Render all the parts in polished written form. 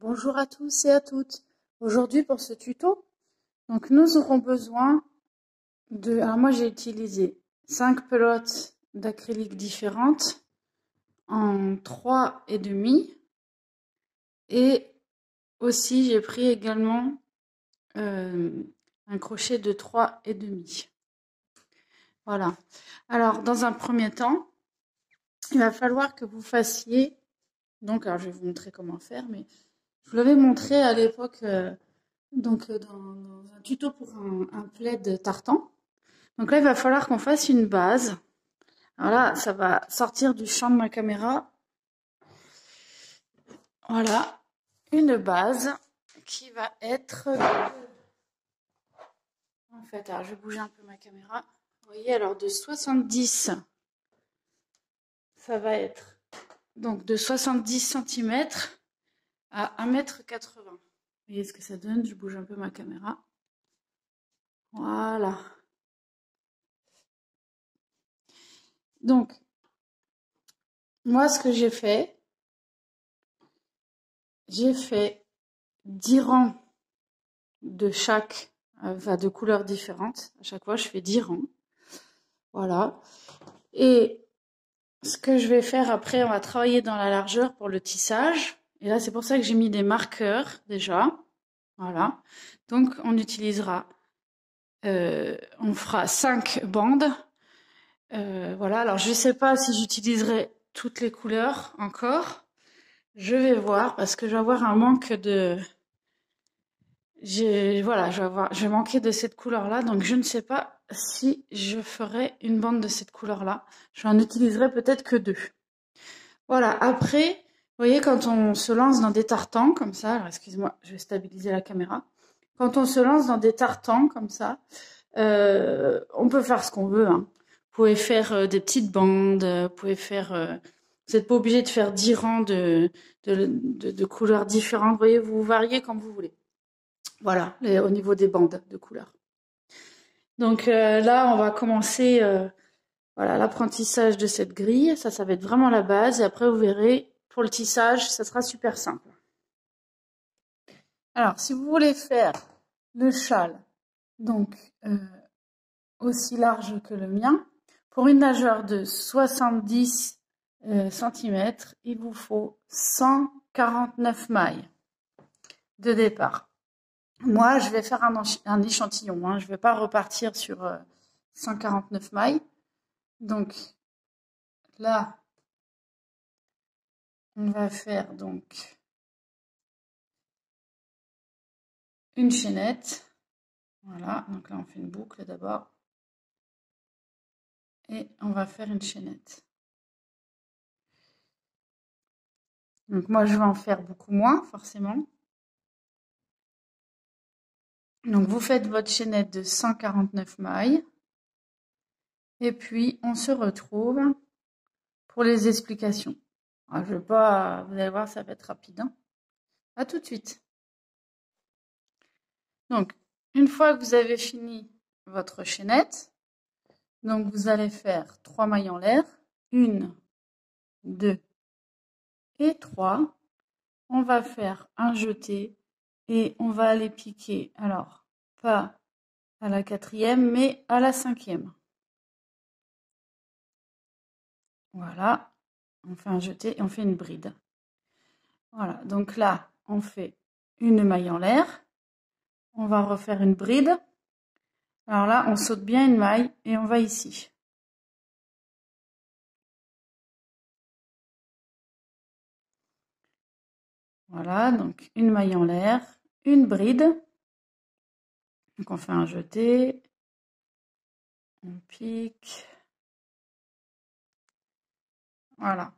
Bonjour à tous et à toutes. Aujourd'hui pour ce tuto, donc nous aurons besoin de... Alors moi j'ai utilisé 5 pelotes d'acrylique différentes en 3,5 et aussi j'ai pris également un crochet de 3,5. Voilà. Alors dans un premier temps, il va falloir que vous fassiez... Donc alors je vais vous montrer comment faire, mais je vous l'avais montré à l'époque... dans un tuto pour un plaid tartan. Donc là, il va falloir qu'on fasse une base. Alors là, ça va sortir du champ de ma caméra. Voilà, une base qui va être... En fait, alors je vais bouger un peu ma caméra. Vous voyez, alors de 70, ça va être donc de 70 cm à 1,80 m. Vous voyez ce que ça donne? Je bouge un peu ma caméra. Voilà. Donc, moi, ce que j'ai fait 10 rangs de chaque, de couleurs différentes. À chaque fois, je fais 10 rangs. Voilà. Et ce que je vais faire après, on va travailler dans la largeur pour le tissage. Et là, c'est pour ça que j'ai mis des marqueurs déjà. Voilà. Donc, on utilisera, on fera 5 bandes. Voilà. Alors, je ne sais pas si j'utiliserai toutes les couleurs encore. Je vais voir parce que je vais avoir un manque de... Voilà, je vais manquer de cette couleur-là, donc je ne sais pas si je ferai une bande de cette couleur-là. J'en utiliserai peut-être que 2. Voilà, après, vous voyez, quand on se lance dans des tartans comme ça, alors excusez-moi, je vais stabiliser la caméra. Quand on se lance dans des tartans comme ça, on peut faire ce qu'on veut, hein. Vous pouvez faire des petites bandes, vous pouvez faire... vous n'êtes pas obligé de faire 10 rangs de couleurs différentes. Vous voyez, vous variez comme vous voulez. Voilà, au niveau des bandes de couleurs. Donc là, on va commencer voilà, l'apprentissage de cette grille. Ça va être vraiment la base. Et après, vous verrez, pour le tissage, ça sera super simple. Alors, si vous voulez faire le châle, donc aussi large que le mien, pour une largeur de 70 cm, il vous faut 149 mailles de départ. Moi, je vais faire un échantillon, hein. Je ne vais pas repartir sur 149 mailles. Donc, là, on va faire donc une chaînette. Voilà, donc là, on fait une boucle d'abord. Et on va faire une chaînette. Donc, moi, je vais en faire beaucoup moins, forcément. Donc, vous faites votre chaînette de 149 mailles. Et puis, on se retrouve pour les explications. Alors, je vais pas, vous allez voir, ça va être rapide, hein. À tout de suite. Donc, une fois que vous avez fini votre chaînette, donc vous allez faire 3 mailles en l'air. 1, 2 et 3. On va faire un jeté et on va aller piquer. Alors, pas à la 4e, mais à la 5e. Voilà, on fait un jeté et on fait une bride. Voilà, donc là, on fait une maille en l'air. On va refaire une bride. Alors là, on saute bien une maille et on va ici. Voilà, donc une maille en l'air, une bride. Donc on fait un jeté, on pique. Voilà.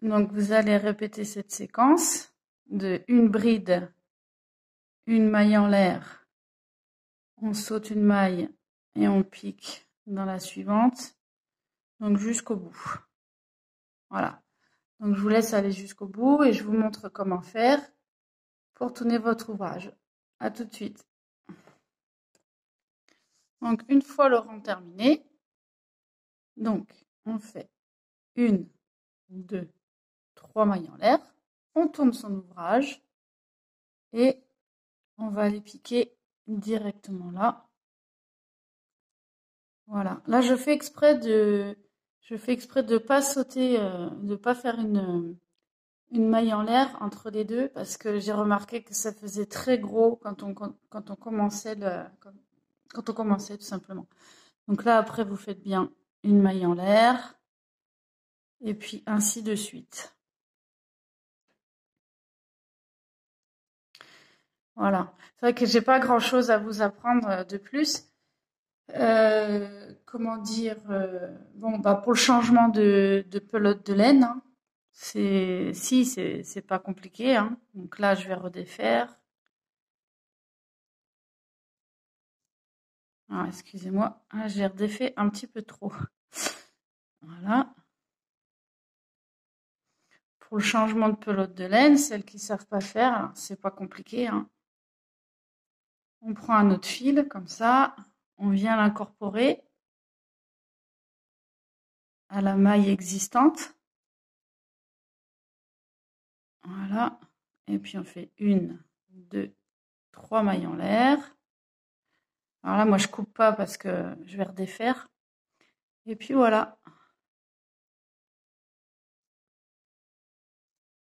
Donc vous allez répéter cette séquence de une bride, une maille en l'air, on saute une maille et on pique dans la suivante. Donc jusqu'au bout. Voilà. Donc je vous laisse aller jusqu'au bout et je vous montre comment faire pour tourner votre ouvrage. À tout de suite. Donc une fois le rang terminé, donc on fait une 2, 3 mailles en l'air. On tourne son ouvrage et on va aller piquer directement là. Voilà. Là, je fais exprès de pas sauter, de pas faire une maille en l'air entre les deux parce que j'ai remarqué que ça faisait très gros quand on commençait quand on commençait tout simplement. Donc là, après, vous faites bien une maille en l'air et puis ainsi de suite. Voilà. C'est vrai que j'ai pas grand-chose à vous apprendre de plus. Comment dire, bon, bah, pour le changement de pelote de laine, hein, c'est pas compliqué, hein. Donc là, je vais redéfaire. Ah, excusez-moi, ah, j'ai redéfait un petit peu trop. Voilà. Pour le changement de pelote de laine, celles qui savent pas faire, c'est pas compliqué, hein. On prend un autre fil, comme ça, on vient l'incorporer à la maille existante. Voilà. Et puis on fait 1, 2, 3 mailles en l'air. Alors là, moi, je coupe pas parce que je vais redéfaire. Et puis voilà.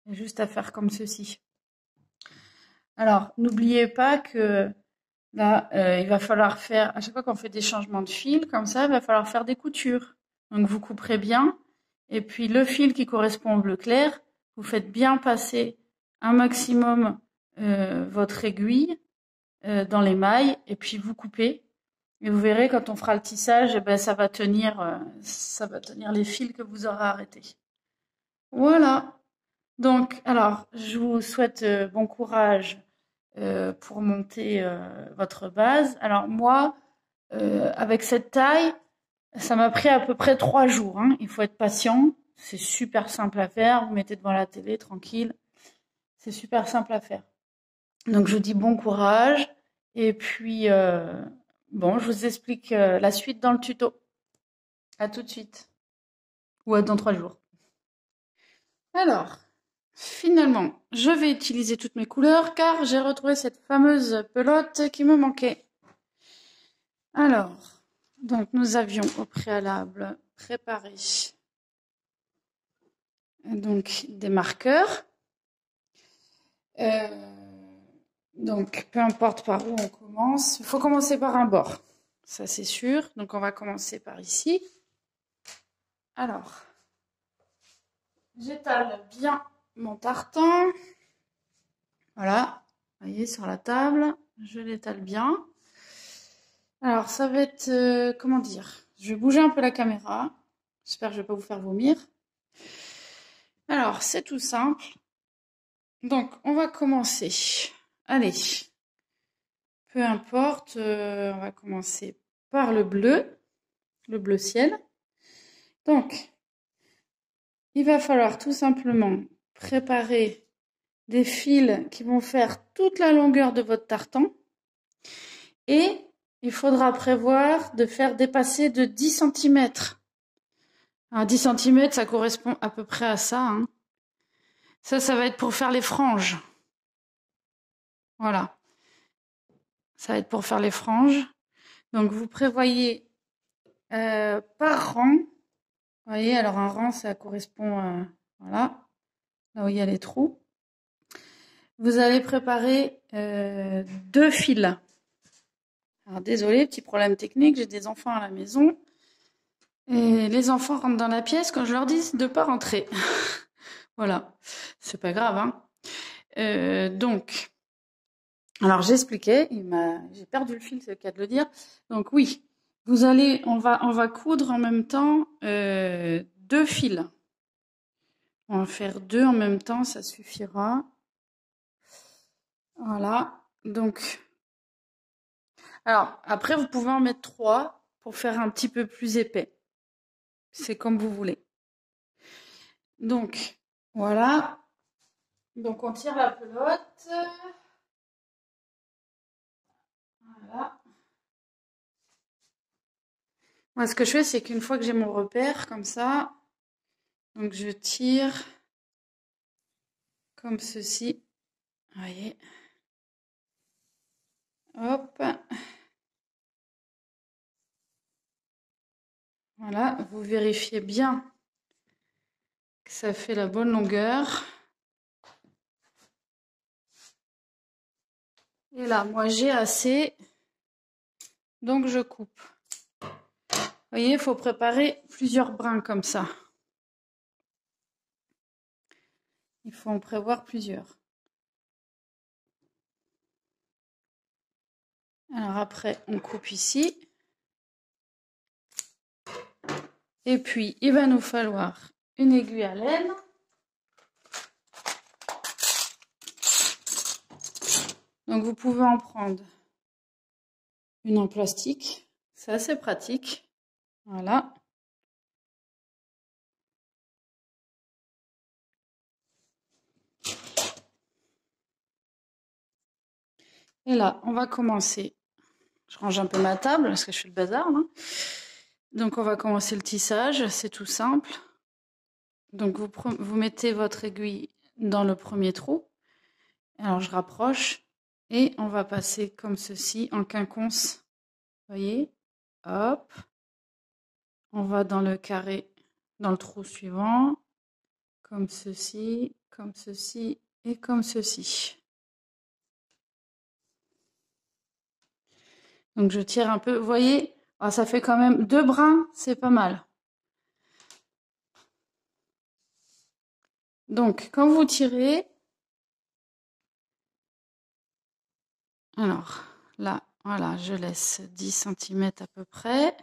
Il y a juste à faire comme ceci. Alors, n'oubliez pas que là, il va falloir faire, à chaque fois qu'on fait des changements de fil, comme ça, il va falloir faire des coutures. Donc, vous couperez bien. Et puis, le fil qui correspond au bleu clair, vous faites bien passer un maximum votre aiguille dans les mailles. Et puis, vous coupez. Et vous verrez, quand on fera le tissage, eh ben, ça va tenir les fils que vous aurez arrêtés. Voilà. Donc, alors, je vous souhaite bon courage pour monter votre base. Alors, moi, avec cette taille, ça m'a pris à peu près 3 jours, hein. Il faut être patient. C'est super simple à faire. Vous mettez devant la télé, tranquille. C'est super simple à faire. Donc, je vous dis bon courage. Et puis, bon, je vous explique la suite dans le tuto. À tout de suite. Ou à dans 3 jours. Alors, finalement, je vais utiliser toutes mes couleurs car j'ai retrouvé cette fameuse pelote qui me manquait. Alors, donc nous avions au préalable préparé donc des marqueurs. Donc, peu importe par où on commence, il faut commencer par un bord. Ça, c'est sûr. Donc, on va commencer par ici. Alors, j'étale bien mon tartan. Voilà, vous voyez, sur la table, je l'étale bien. Alors, ça va être, comment dire, je vais bouger un peu la caméra. J'espère que je ne vais pas vous faire vomir. Alors, c'est tout simple. Donc, on va commencer. Allez, peu importe, on va commencer par le bleu ciel. Donc, il va falloir tout simplement préparer des fils qui vont faire toute la longueur de votre tartan. Et il faudra prévoir de faire dépasser de 10 cm. Alors 10 cm, ça correspond à peu près à ça, hein. Ça va être pour faire les franges. Voilà. Ça va être pour faire les franges. Donc, vous prévoyez par rang. Vous voyez, alors un rang, ça correspond à... Voilà. Là où il y a les trous. Vous allez préparer 2 fils. Alors, désolé, petit problème technique, j'ai des enfants à la maison. Et les enfants rentrent dans la pièce quand je leur dis de ne pas rentrer. Voilà. C'est pas grave, hein. Donc... Alors j'expliquais, j'ai perdu le fil, c'est le cas de le dire. Donc oui, on va coudre en même temps 2 fils. On va faire 2 en même temps, ça suffira. Voilà. Donc, alors après vous pouvez en mettre 3 pour faire un petit peu plus épais. C'est comme vous voulez. Donc voilà. Donc on tire la pelote. Voilà. Moi, ce que je fais, c'est qu'une fois que j'ai mon repère, comme ça, Donc je tire comme ceci. Vous voyez. Hop. Voilà, vous vérifiez bien que ça fait la bonne longueur. Et là, moi j'ai assez, donc je coupe. Vous voyez, il faut préparer plusieurs brins comme ça. Il faut en prévoir plusieurs. Alors après, on coupe ici. Et puis, il va nous falloir une aiguille à laine. Donc, vous pouvez en prendre une en plastique. C'est assez pratique. Voilà. Et là, on va commencer. Je range un peu ma table parce que je fais le bazar, là. Donc, on va commencer le tissage. C'est tout simple. Donc, vous mettez votre aiguille dans le premier trou. Alors, je rapproche. Et on va passer comme ceci en quinconce. Vous voyez? Hop. On va dans le carré, dans le trou suivant. Comme ceci et comme ceci. Donc, je tire un peu. Vous voyez? Oh, ça fait quand même 2 brins. C'est pas mal. Donc, quand vous tirez... Alors, là, voilà, je laisse 10 cm à peu près.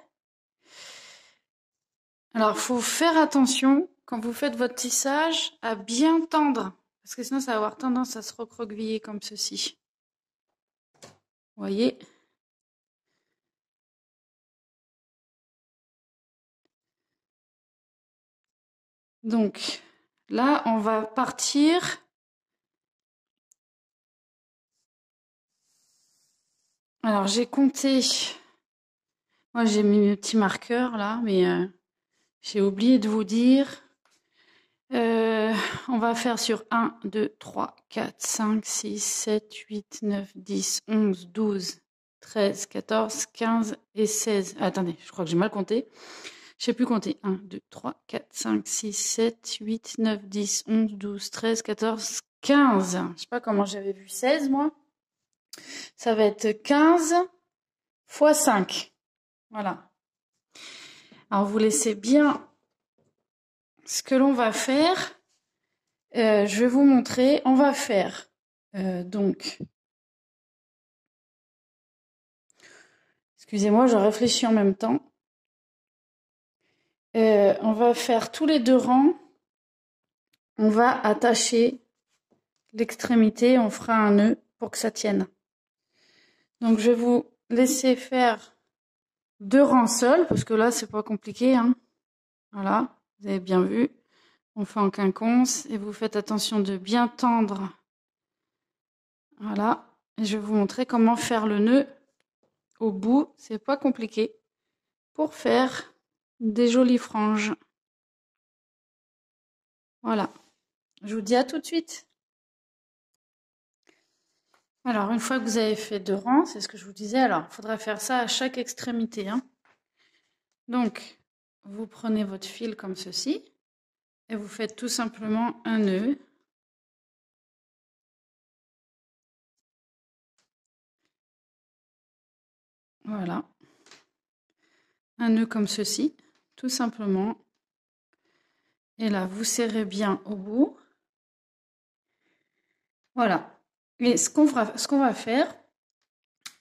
Alors, il faut faire attention, quand vous faites votre tissage, à bien tendre. Parce que sinon, ça va avoir tendance à se recroqueviller comme ceci. Vous voyez? Donc, là, on va partir... Alors, j'ai compté... Moi, j'ai mis mes petits marqueurs, là, mais j'ai oublié de vous dire... on va faire sur 1, 2, 3, 4, 5, 6, 7, 8, 9, 10, 11, 12, 13, 14, 15 et 16. Ah, attendez, je crois que j'ai mal compté. Je sais plus compter. 1, 2, 3, 4, 5, 6, 7, 8, 9, 10, 11, 12, 13, 14, 15. Je sais pas comment j'avais vu 16, moi. Ça va être 15 fois 5. Voilà. Alors, vous laissez bien ce que l'on va faire. Je vais vous montrer. On va faire donc... Excusez-moi, je réfléchis en même temps. On va faire tous les 2 rangs. On va attacher l'extrémité. On fera un nœud pour que ça tienne. Donc, je vais vous laisser faire 2 rangs seuls, parce que là, c'est pas compliqué, hein. Voilà, vous avez bien vu. On fait en quinconce et vous faites attention de bien tendre. Voilà. Et je vais vous montrer comment faire le nœud au bout. C'est pas compliqué. Pour faire des jolies franges. Voilà. Je vous dis à tout de suite. Alors, une fois que vous avez fait 2 rangs, c'est ce que je vous disais, alors il faudra faire ça à chaque extrémité, hein. Donc, vous prenez votre fil comme ceci et vous faites tout simplement un nœud. Voilà. Un nœud comme ceci, tout simplement. Et là, vous serrez bien au bout. Voilà. Et ce qu'on va faire,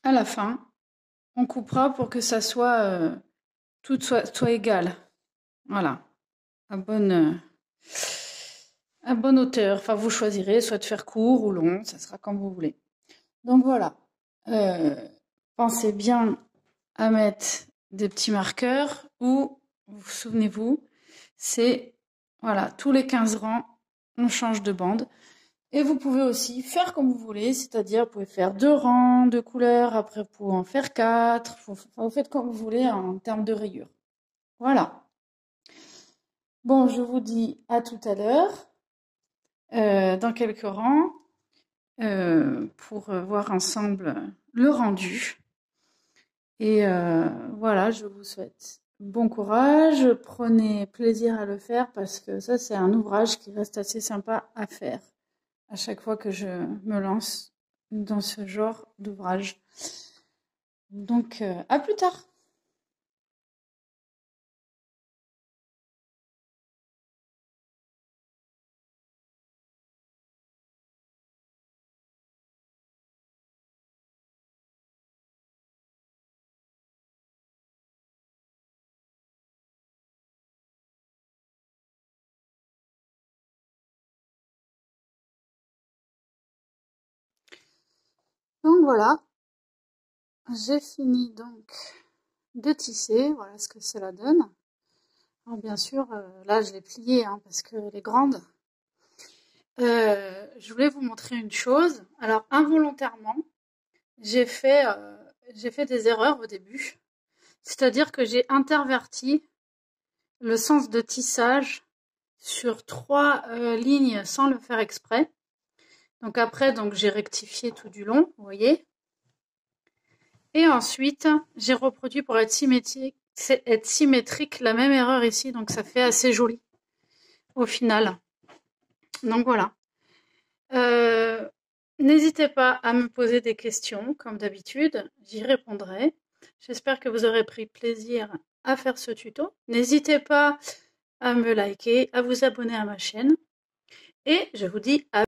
à la fin, on coupera pour que ça soit tout soit égal. Voilà. À bonne hauteur. Enfin, vous choisirez soit de faire court ou long, ça sera comme vous voulez. Donc voilà. Pensez bien à mettre des petits marqueurs ou, souvenez-vous, c'est, voilà, tous les 15 rangs, on change de bande. Et vous pouvez aussi faire comme vous voulez, c'est-à-dire vous pouvez faire 2 rangs de couleurs, après vous pouvez en faire 4, vous faites comme vous voulez en termes de rayures. Voilà. Bon, je vous dis à tout à l'heure, dans quelques rangs, pour voir ensemble le rendu. Et voilà, je vous souhaite bon courage, prenez plaisir à le faire parce que ça, c'est un ouvrage qui reste assez sympa à faire à chaque fois que je me lance dans ce genre d'ouvrage. Donc, à plus tard. Donc voilà, j'ai fini donc de tisser, voilà ce que cela donne. Alors bien sûr, là je l'ai pliée hein, parce qu'elle est grande. Je voulais vous montrer une chose. Alors involontairement, j'ai fait, euh, j'ai fait des erreurs au début. C'est-à-dire que j'ai interverti le sens de tissage sur 3 lignes sans le faire exprès. Donc après, donc j'ai rectifié tout du long, vous voyez. Et ensuite, j'ai reproduit pour être symétrique la même erreur ici, donc ça fait assez joli au final. Donc voilà. Euh, N'hésitez pas à me poser des questions, comme d'habitude, j'y répondrai. J'espère que vous aurez pris plaisir à faire ce tuto. N'hésitez pas à me liker, à vous abonner à ma chaîne. Et je vous dis à